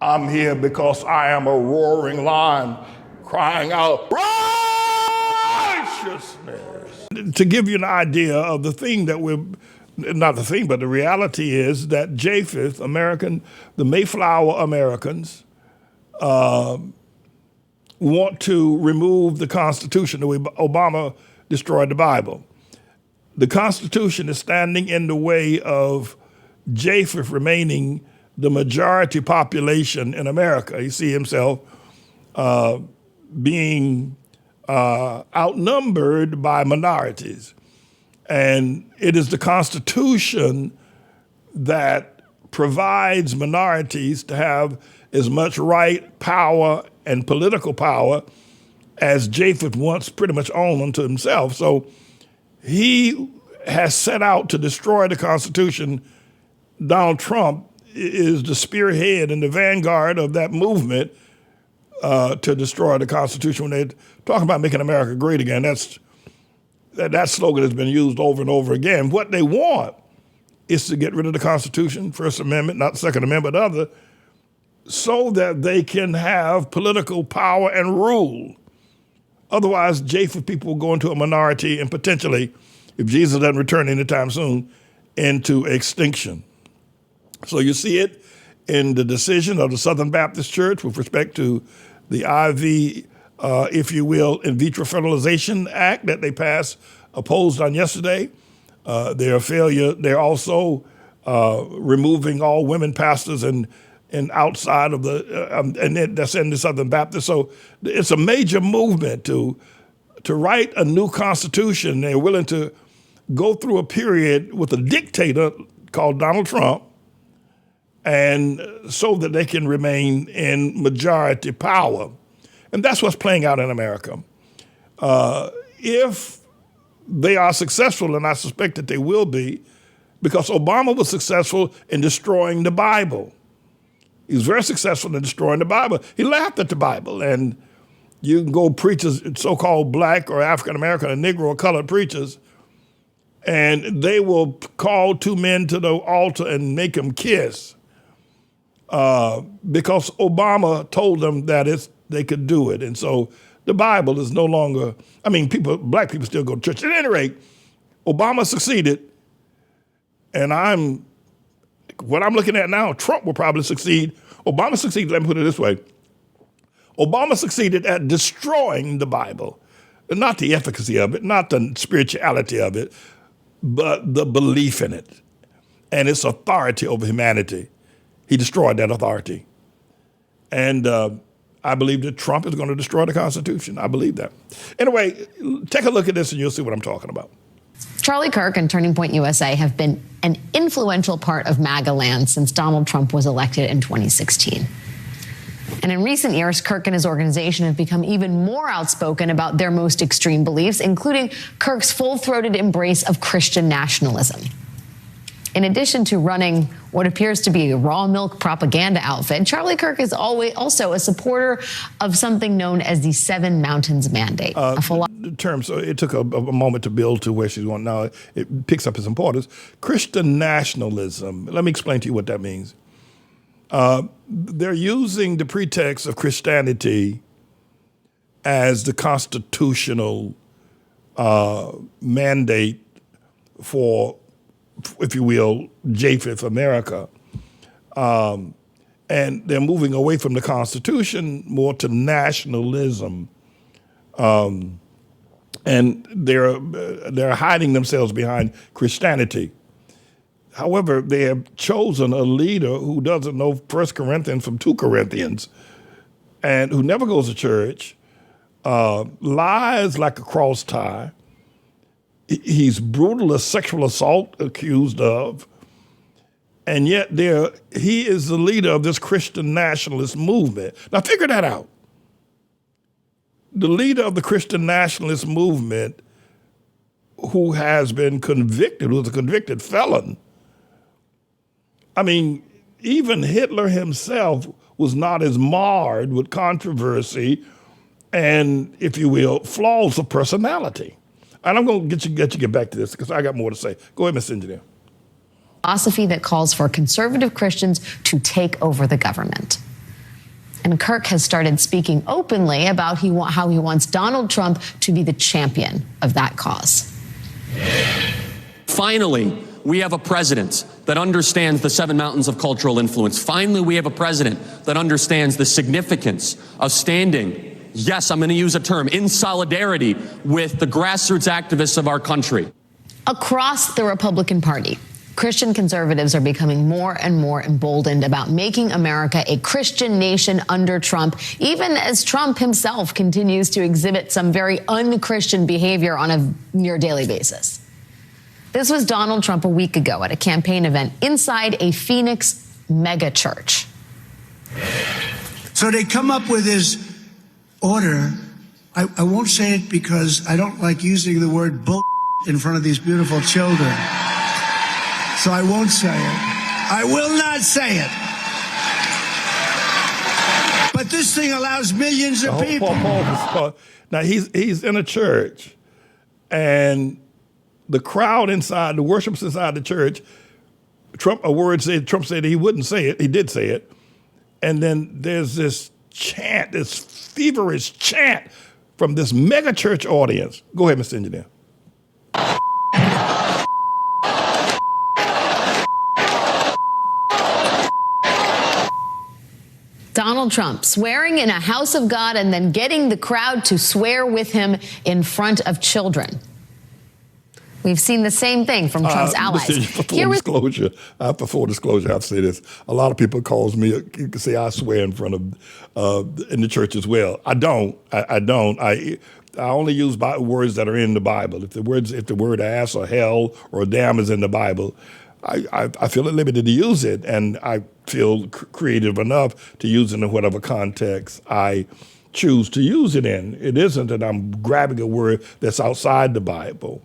I'm here because I am a roaring lion crying out righteousness. To give you an idea of the thing that not the thing, but the reality is that Japheth, the Mayflower Americans, want to remove the Constitution the way Obama destroyed the Bible. The Constitution is standing in the way of Japheth remaining the majority population in America. He sees himself being outnumbered by minorities. And it is the Constitution that provides minorities to have as much right, power, and political power as Japheth once pretty much owned unto himself. So he has set out to destroy the Constitution. Donald Trump is the spearhead and the vanguard of that movement to destroy the Constitution. When they're talking about making America great again, that slogan has been used over and over again. What they want is to get rid of the Constitution, First Amendment, not Second Amendment, but other, so that they can have political power and rule. Otherwise, Japheth people will go into a minority and potentially, if Jesus doesn't return anytime soon, into extinction. So you see it in the decision of the Southern Baptist Church with respect to the IV, if you will, in vitro fertilization act that they passed, opposed on yesterday. Their failure, they're also removing all women pastors and outside of and that's in the Southern Baptist. So it's a major movement to write a new constitution. They're willing to go through a period with a dictator called Donald Trump, and so that they can remain in majority power. And that's what's playing out in America. If they are successful, and I suspect that they will be, because Obama was successful in destroying the Bible. He was very successful in destroying the Bible. He laughed at the Bible, and you can go preachers, so-called black or African-American or Negro or colored preachers, and they will call two men to the altar and make them kiss because Obama told them that they could do it. And so the Bible is no longer, black people still go to church. At any rate, Obama succeeded, and what I'm looking at now, Trump will probably succeed. Obama succeeded, let me put it this way. Obama succeeded at destroying the Bible, not the efficacy of it, not the spirituality of it, but the belief in it and its authority over humanity. He destroyed that authority. And I believe that Trump is going to destroy the Constitution. I believe that. Anyway, take a look at this and you'll see what I'm talking about. Charlie Kirk and Turning Point USA have been an influential part of MAGA land since Donald Trump was elected in 2016. And in recent years, Kirk and his organization have become even more outspoken about their most extreme beliefs, including Kirk's full-throated embrace of Christian nationalism. In addition to running what appears to be a raw milk propaganda outfit, Charlie Kirk is also a supporter of something known as the Seven Mountains Mandate. The term, so it took a moment to build to where she's going now. It picks up its importance. Christian nationalism. Let me explain to you what that means. They're using the pretext of Christianity as the constitutional mandate for, if you will, Japheth America. And they're moving away from the Constitution more to nationalism. And they're hiding themselves behind Christianity. However, they have chosen a leader who doesn't know 1 Corinthians from 2 Corinthians and who never goes to church, lies like a cross tie. He's brutal as sexual assault accused of, and yet he is the leader of this Christian nationalist movement. Now figure that out. The leader of the Christian nationalist movement who has been convicted, who's a convicted felon. Even Hitler himself was not as marred with controversy and, if you will, flaws of personality. And I'm going to get back to this because I got more to say. Go ahead, Ms. Engineer. Philosophy that calls for conservative Christians to take over the government. And Kirk has started speaking openly about how he wants Donald Trump to be the champion of that cause. Finally, we have a president that understands the 7 mountains of cultural influence. Finally, we have a president that understands the significance of standing, yes, I'm going to use a term, in solidarity with the grassroots activists of our country. Across the Republican Party, Christian conservatives are becoming more and more emboldened about making America a Christian nation under Trump, even as Trump himself continues to exhibit some very un-Christian behavior on a near daily basis. This was Donald Trump a week ago at a campaign event inside a Phoenix mega church. So they come up with this order. I won't say it because I don't like using the word bull in front of these beautiful children. So I won't say it. I will not say it. But this thing allows millions of people. Now he's in a church, and the crowd inside, the worshippers inside the church, Trump said he wouldn't say it. He did say it. And then there's this chant, this feverish chant from this mega church audience. Go ahead, Mr. Engineer. Donald Trump swearing in a house of God and then getting the crowd to swear with him in front of children. We've seen the same thing from Trump's allies. For full disclosure, I have to say this. A lot of people calls me, you can say I swear in front of, in the church as well. I don't. I only use words that are in the Bible. If the word ass or hell or damn is in the Bible, I feel at liberty to use it, and I feel creative enough to use it in whatever context I choose to use it in. It isn't that I'm grabbing a word that's outside the Bible.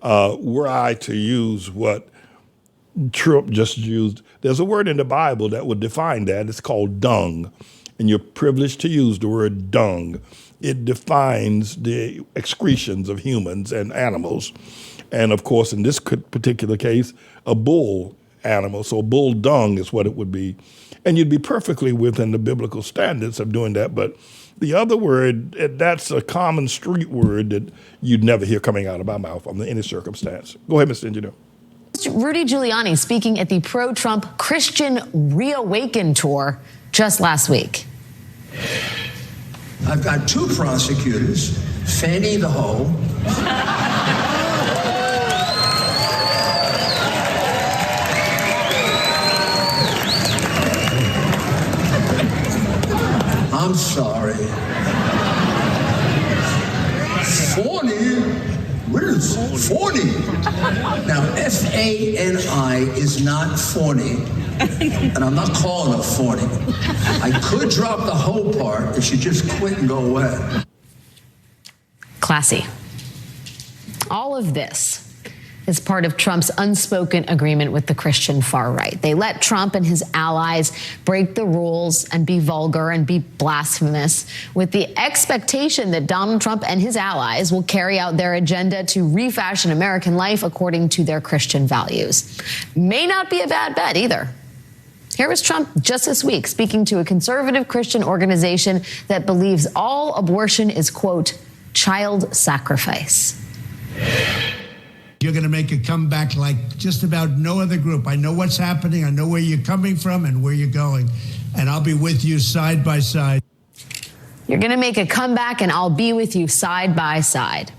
Were I to use what Trump just used, there's a word in the Bible that would define that. It's called dung, and you're privileged to use the word dung. It defines the excretions of humans and animals. And of course, in this particular case, a bull animal. So bull dung is what it would be. And you'd be perfectly within the biblical standards of doing that. But the other word, that's a common street word that you'd never hear coming out of my mouth under any circumstance. Go ahead, Mr. Engineer. Rudy Giuliani speaking at the pro-Trump Christian Reawaken tour just last week. I've got 2 prosecutors, Fanny the Hoe. I'm sorry. Forney? What is Forney? Now, F-A-N-I is not Forney, and I'm not calling her Forney. I could drop the whole part if she just quit and go away. Classy. All of this is part of Trump's unspoken agreement with the Christian far right. They let Trump and his allies break the rules and be vulgar and be blasphemous with the expectation that Donald Trump and his allies will carry out their agenda to refashion American life according to their Christian values. May not be a bad bet either. Here was Trump just this week speaking to a conservative Christian organization that believes all abortion is, quote, child sacrifice. You're going to make a comeback like just about no other group. I know what's happening. I know where you're coming from and where you're going. And I'll be with you side by side. You're going to make a comeback and I'll be with you side by side.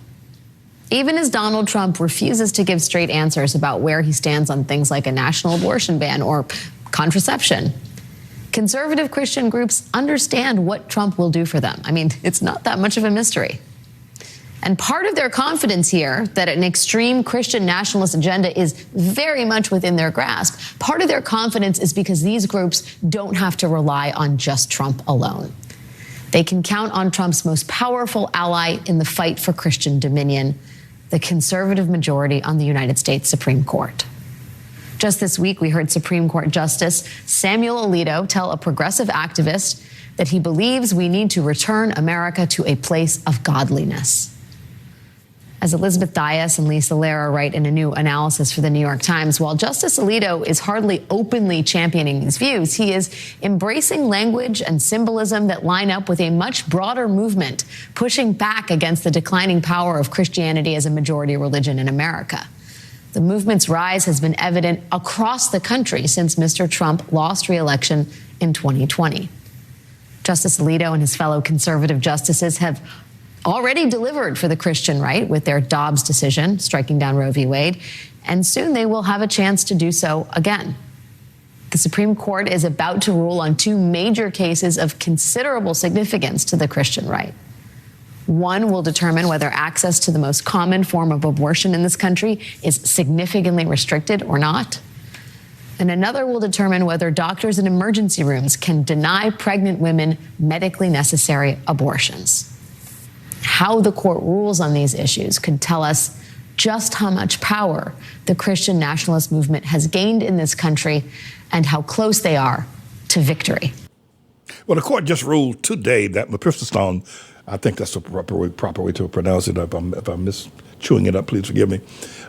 Even as Donald Trump refuses to give straight answers about where he stands on things like a national abortion ban or contraception, conservative Christian groups understand what Trump will do for them. I mean, it's not that much of a mystery. And part of their confidence here that an extreme Christian nationalist agenda is very much within their grasp, part of their confidence is because these groups don't have to rely on just Trump alone. They can count on Trump's most powerful ally in the fight for Christian dominion, the conservative majority on the United States Supreme Court. Just this week, we heard Supreme Court Justice Samuel Alito tell a progressive activist that he believes we need to return America to a place of godliness. As Elizabeth Dias and Lisa Lara write in a new analysis for the New York Times, while Justice Alito is hardly openly championing these views, he is embracing language and symbolism that line up with a much broader movement pushing back against the declining power of Christianity as a majority religion in America. The movement's rise has been evident across the country since Mr. Trump lost re-election in 2020. Justice Alito and his fellow conservative justices have already delivered for the Christian right with their Dobbs decision, striking down Roe v. Wade, and soon they will have a chance to do so again. The Supreme Court is about to rule on two major cases of considerable significance to the Christian right. One will determine whether access to the most common form of abortion in this country is significantly restricted or not. And another will determine whether doctors in emergency rooms can deny pregnant women medically necessary abortions. How the court rules on these issues could tell us just how much power the Christian nationalist movement has gained in this country and how close they are to victory. Well, the court just ruled today that Mephistophon, I think that's the proper way to pronounce it. If I'm chewing it up, please forgive me.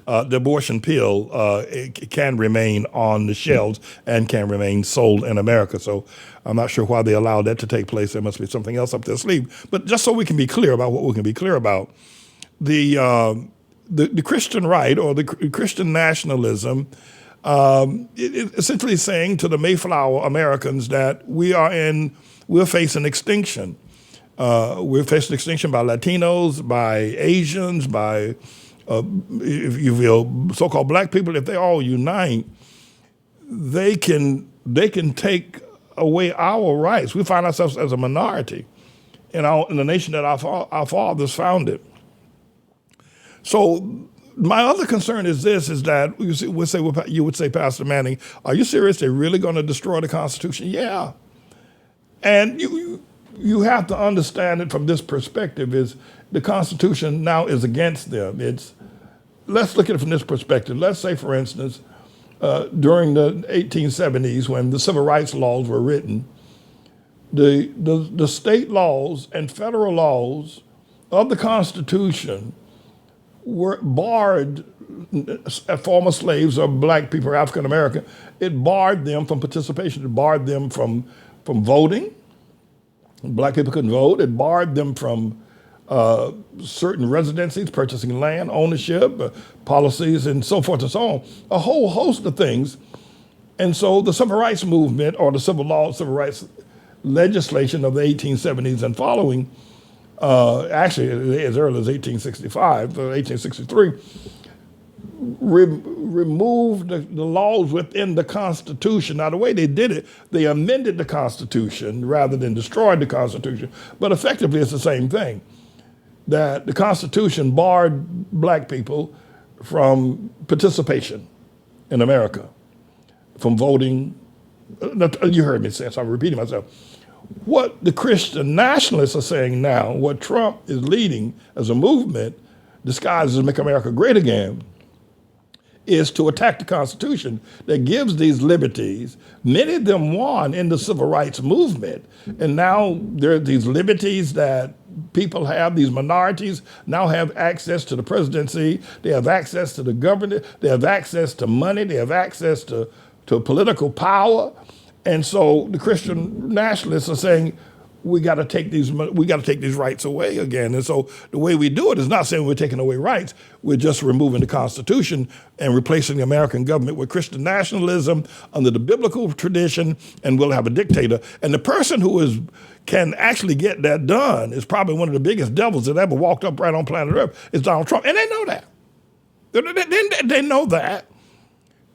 The abortion pill it can remain on the shelves and can remain sold in America. So I'm not sure why they allowed that to take place. There must be something else up their sleeve. But just so we can be clear about what we can be clear about, the Christian right or the Christian nationalism it essentially saying to the Mayflower Americans that we're facing extinction. We're facing extinction by Latinos, by Asians, by, if you will, so-called black people. If they all unite, they can take away our rights. We find ourselves as a minority in the nation that our fathers founded. So my other concern is this: is that you would say, Pastor Manning, are you serious? They're really going to destroy the Constitution? Yeah, and you have to understand it from this perspective. Is the Constitution now is against them? Let's look at it from this perspective. Let's say, for instance, during the 1870s, when the civil rights laws were written, the state laws and federal laws of the Constitution were barred former slaves or black people or African American. It barred them from participation. It barred them from voting. Black people couldn't vote. It barred them from certain residencies, purchasing land, ownership, policies, and so forth and so on. A whole host of things. And so the civil rights movement or the civil rights legislation of the 1870s and following, actually as early as 1865, 1863, removed the laws within the Constitution. Now, the way they did it, they amended the Constitution rather than destroyed the Constitution. But effectively, it's the same thing, that the Constitution barred black people from participation in America, from voting. You heard me say, so I'm repeating myself. What the Christian nationalists are saying now, what Trump is leading as a movement disguised as Make America Great Again, is to attack the Constitution that gives these liberties. Many of them won in the civil rights movement. And now there are these liberties that people have, these minorities now have access to the presidency, they have access to the government, they have access to money, they have access to political power. And so the Christian nationalists are saying, we got to take these rights away again. And so the way we do it is not saying we're taking away rights. We're just removing the Constitution and replacing the American government with Christian nationalism under the biblical tradition, and we'll have a dictator. And the person who can actually get that done is probably one of the biggest devils that ever walked up right on planet Earth, is Donald Trump. And they know that. They know that.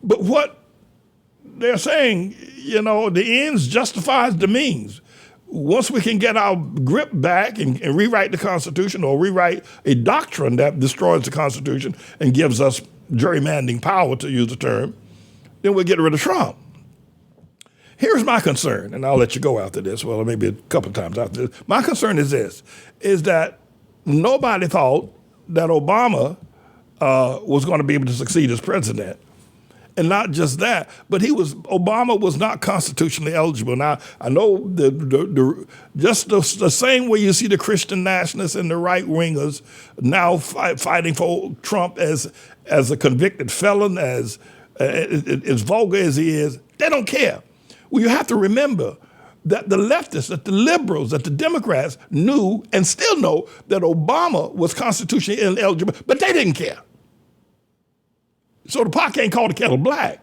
But what they're saying, the ends justifies the means. Once we can get our grip back and rewrite the Constitution or rewrite a doctrine that destroys the Constitution and gives us gerrymandering power, to use the term, then we'll get rid of Trump. Here's my concern, and I'll let you go after this, well, maybe a couple of times after this. My concern is this, is that nobody thought that Obama was going to be able to succeed as president. And not just that, but Obama was not constitutionally eligible. Now, I know just the same way you see the Christian nationalists and the right-wingers now fighting for Trump as a convicted felon, as vulgar as he is, they don't care. Well, you have to remember that the leftists, that the liberals, that the Democrats knew and still know that Obama was constitutionally ineligible, but they didn't care. So the pot can't call the kettle black.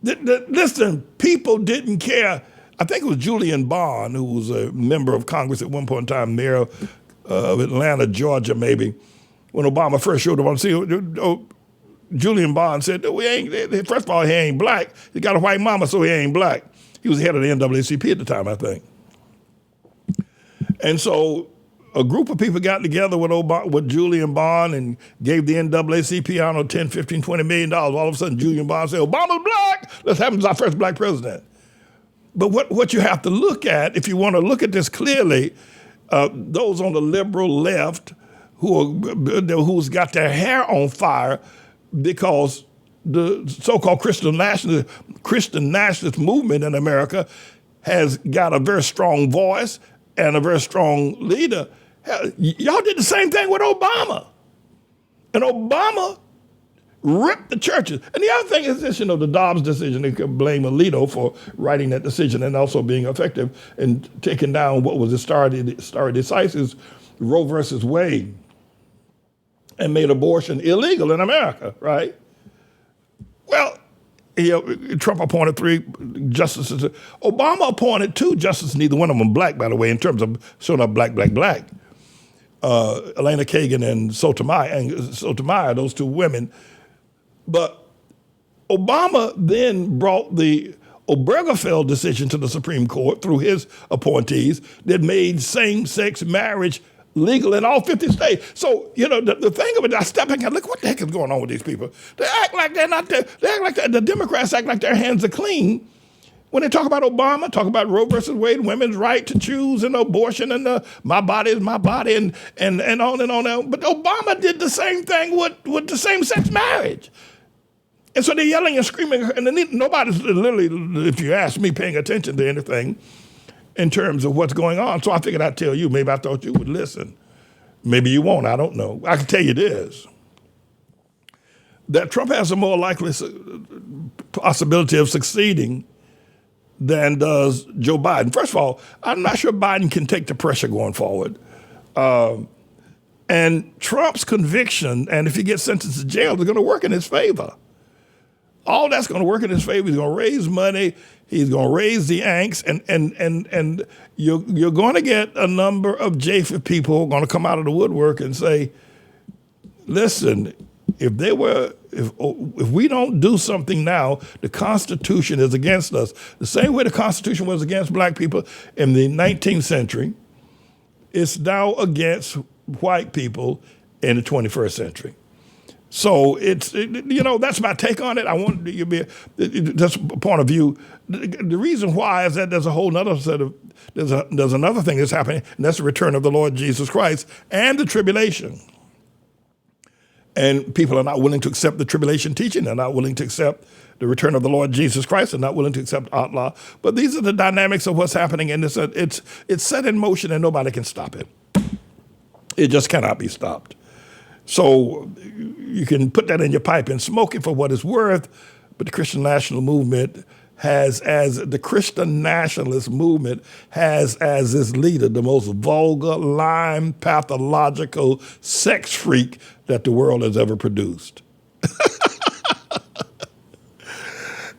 Listen, people didn't care. I think it was Julian Bond, who was a member of Congress at one point in time, mayor of Atlanta, Georgia, maybe, when Obama first showed up on scene. Julian Bond said, first of all, he ain't black. He got a white mama, so he ain't black. He was head of the NAACP at the time, I think. And so a group of people got together with Julian Bond and gave the NAACP, I don't know, $10, $15, $20 million. All of a sudden, Julian Bond said, Obama's black. Let's have him as our first black president. But what you have to look at, if you want to look at this clearly, those on the liberal left who's got their hair on fire because the so-called Christian nationalist movement in America has got a very strong voice and a very strong leader. Y'all did the same thing with Obama. And Obama ripped the churches. And the other thing is this, the Dobbs decision, they could blame Alito for writing that decision and also being effective in taking down what was the stare decisis, Roe versus Wade, and made abortion illegal in America, right? Well, Trump appointed 3 justices. Obama appointed 2 justices, neither one of them black, by the way, in terms of showing up black. Elena Kagan and Sotomayor, those 2 women. But Obama then brought the Obergefell decision to the Supreme Court through his appointees that made same-sex marriage legal in all 50 states. So, the thing of it, I step back and look, what the heck is going on with these people? They act like they're not there. They act like the Democrats act like their hands are clean. When they talk about Obama, talk about Roe versus Wade, women's right to choose and abortion and my body is my body and on and on. But Obama did the same thing with the same-sex marriage. And so they're yelling and screaming, and nobody's literally, if you ask me, paying attention to anything in terms of what's going on. So I figured I'd tell you. Maybe I thought you would listen. Maybe you won't. I don't know. I can tell you this, that Trump has a more likely possibility of succeeding than does Joe Biden. First of all, I'm not sure Biden can take the pressure going forward. And Trump's conviction, and if he gets sentenced to jail, they're going to work in his favor. All that's going to work in his favor. He's going to raise money. He's going to raise the angst, and you're going to get a number of Japheth people who are going to come out of the woodwork and say, "Listen, if we don't do something now, the Constitution is against us. The same way the Constitution was against black people in the 19th century, it's now against white people in the 21st century." So that's my take on it. I want you to be that's a point of view. The reason why is that there's a whole nother there's another thing that's happening, and that's the return of the Lord Jesus Christ and the tribulation. And people are not willing to accept the tribulation teaching. They're not willing to accept the return of the Lord Jesus Christ. They're not willing to accept ATLAH. But these are the dynamics of what's happening, and it's set in motion, and nobody can stop it. It just cannot be stopped. So you can put that in your pipe and smoke it for what it's worth, but the Christian national movement has as its leader the most vulgar, lying, pathological sex freak that the world has ever produced.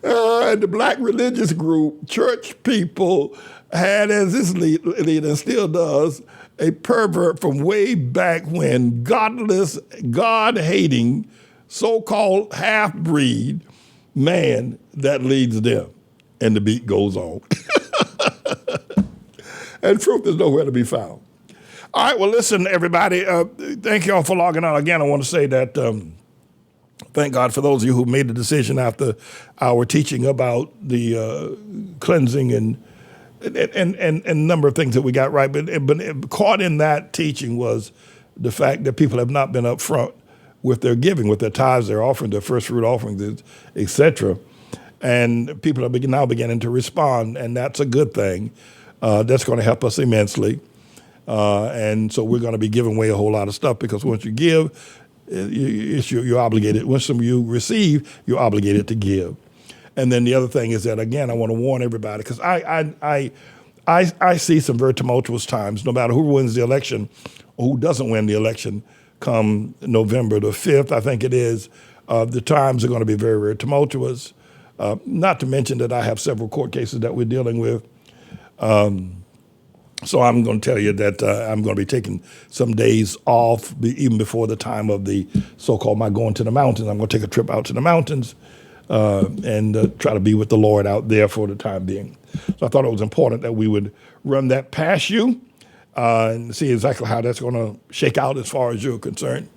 And the black religious group, church people, had as its leader, and still does, a pervert from way back when, godless, God-hating, so-called half-breed man that leads them. And the beat goes on. And truth is nowhere to be found. All right, well, listen, everybody. Thank you all for logging on. Again, I want to say that thank God for those of you who made the decision after our teaching about the cleansing and a number of things that we got right. But caught in that teaching was the fact that people have not been up front with their giving, with their tithes, their offering, their first fruit offerings, etc. And people are now beginning to respond, and that's a good thing. That's going to help us immensely. And so we're going to be giving away a whole lot of stuff, because once you give, you're obligated. Once you receive, you're obligated to give. And then the other thing is that, again, I want to warn everybody, because I see some very tumultuous times, no matter who wins the election or who doesn't win the election come November the 5th, I think it is. The times are going to be very, very tumultuous. Not to mention that I have several court cases that we're dealing with. So I'm going to tell you that I'm going to be taking some days off, even before the time of the so-called my going to the mountains. I'm going to take a trip out to the mountains and try to be with the Lord out there for the time being. So I thought it was important that we would run that past you and see exactly how that's going to shake out as far as you're concerned.